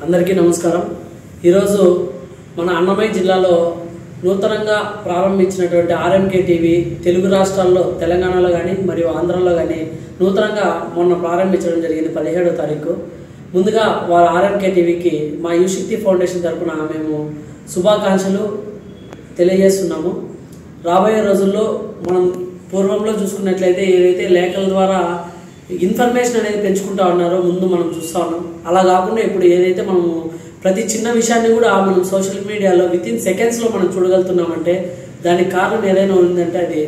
అందరికీ నమస్కారం। ఈరోజు మన అన్నమయ్య జిల్లాలో నూతనంగా ప్రారంభించినటువంటి ఆర్ఎంకే టీవీ తెలుగు రాష్ట్రాల్లో తెలంగాణలో కానీ మరియు ఆంధ్రలో కానీ నూతనంగా మొన్న ప్రారంభించడం జరిగింది 17వ తారీఖు। ముందుగా వారి ఆర్ఎంకే టీవీకి మా యుశక్తి ఫౌండేషన్ తరపున మేము శుభాకాంక్షలు తెలియజేస్తున్నాము। రాబోయే రోజుల్లో మనం పూర్వంలో చూసుకున్నట్లయితే ఏదైతే లేఖల ద్వారా ఇన్ఫర్మేషన్ అనేది పెంచుకుంటా ఉన్నారో ముందు మనం చూస్తా ఉన్నాం। అలా కాకుండా ఇప్పుడు ఏదైతే మనము ప్రతి చిన్న విషయాన్ని కూడా మనం సోషల్ మీడియాలో వితిన్ సెకండ్స్లో మనం చూడగలుగుతున్నామంటే దానికి కారణం ఏదైనా ఉందంటే అది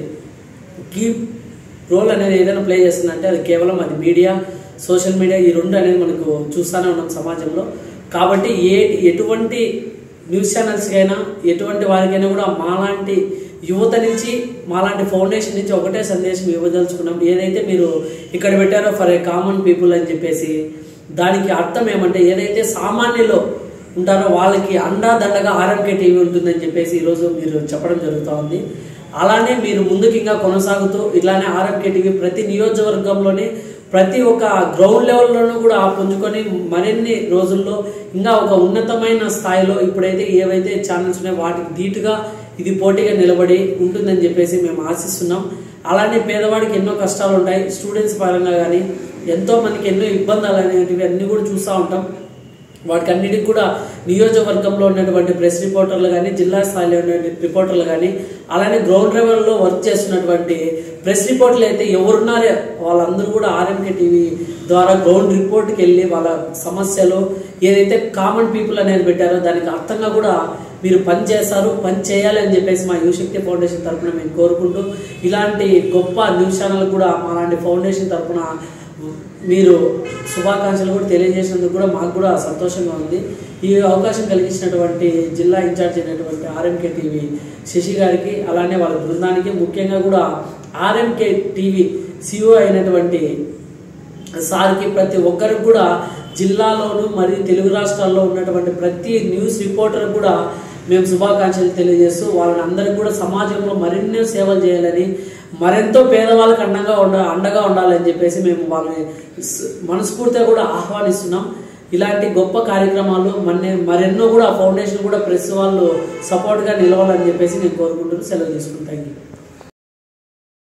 కీ రోల్ అనేది ఏదైనా ప్లే చేస్తుందంటే అది కేవలం అది మీడియా, సోషల్ మీడియా, ఈ రెండు అనేది మనకు చూస్తూనే ఉన్నాం సమాజంలో। కాబట్టి ఎటువంటి న్యూస్ ఛానల్స్కైనా ఎటువంటి వారికైనా కూడా మాలాంటి యువత నుంచి మాలాంటి ఫౌండేషన్ నుంచి ఒకటే సందేశం ఇవ్వదలుచుకున్నాం। ఏదైతే మీరు ఇక్కడ పెట్టారో ఫర్ ఏ కామన్ పీపుల్ అని చెప్పేసి దానికి అర్థం ఏమంటే ఏదైతే సామాన్యులు ఉంటారో వాళ్ళకి అండాదండగా ఆర్ఎంకే టీవీ ఉంటుందని చెప్పేసి ఈరోజు మీరు చెప్పడం జరుగుతూ ఉంది। అలానే మీరు ముందుకు ఇంకా కొనసాగుతూ ఇలానే ఆర్ఎంకే టీవీ ప్రతి నియోజకవర్గంలోని ప్రతి ఒక్క గ్రౌండ్ లెవెల్లోనూ కూడా పుంజుకొని మరిన్ని రోజుల్లో ఇంకా ఒక ఉన్నతమైన స్థాయిలో ఇప్పుడైతే ఏవైతే ఛానల్స్ ఉన్నాయో వాటికి ధీటుగా ఇది పోటీగా నిలబడి ఉంటుందని చెప్పేసి మేము ఆశిస్తున్నాం। అలానే పేదవాడికి ఎన్నో కష్టాలు ఉంటాయి, స్టూడెంట్స్ పరంగా కానీ ఎంతో మందికి ఎన్నో ఇబ్బందులు అనేటివి అన్నీ కూడా చూస్తూ ఉంటాం। వాటికి అన్నిటికి కూడా నియోజకవర్గంలో ఉన్నటువంటి ప్రెస్ రిపోర్టర్లు కానీ, జిల్లా స్థాయిలో ఉన్నటువంటి రిపోర్టర్లు కానీ, అలానే గ్రౌండ్ లెవెల్లో వర్క్ చేస్తున్నటువంటి ప్రెస్ రిపోర్టర్లు అయితే ఎవరున్నారో వాళ్ళందరూ కూడా ఆర్ఎంకే టీవీ ద్వారా గ్రౌండ్ రిపోర్ట్కి వెళ్ళి వాళ్ళ సమస్యలు ఏదైతే కామన్ పీపుల్ అనేది పెట్టారో దానికి అర్థంగా కూడా మీరు పని చేస్తారు, పని చేయాలి అని చెప్పేసి మా యుశక్తి ఫౌండేషన్ తరఫున మేము కోరుకుంటూ ఇలాంటి గొప్ప న్యూస్ ఛానల్ కూడా మాలాంటి ఫౌండేషన్ తరఫున మీరు శుభాకాంక్షలు కూడా తెలియజేసినందుకు కూడా మాకు కూడా సంతోషంగా ఉంది। ఈ అవకాశం కలిగించినటువంటి జిల్లా ఇన్ఛార్జ్ అయినటువంటి ఆర్ఎంకే టీవీ శశి గారికి అలానే వాళ్ళ బృందానికి, ముఖ్యంగా కూడా ఆర్ఎంకే టీవీ సిఇఓ అయినటువంటి సార్కి, ప్రతి ఒక్కరికి కూడా జిల్లాలోను మరియు తెలుగు రాష్ట్రాల్లో ఉన్నటువంటి ప్రతి న్యూస్ రిపోర్టర్ కూడా మేము శుభాకాంక్షలు తెలియజేస్తూ వాళ్ళని అందరికీ కూడా సమాజంలో మరిన్నో సేవలు చేయాలని, మరెంతో పేదవాళ్ళకి అండగా ఉండాలని చెప్పేసి మేము వాళ్ళని మనస్ఫూర్తిగా కూడా ఆహ్వానిస్తున్నాం। ఇలాంటి గొప్ప కార్యక్రమాలు మరెన్నో కూడా ఫౌండేషన్ కూడా ప్రెస్ వాళ్ళు సపోర్ట్గా నిలవాలని చెప్పేసి నేను కోరుకుంటూ సెలవు తీసుకుంటాను। Thank you.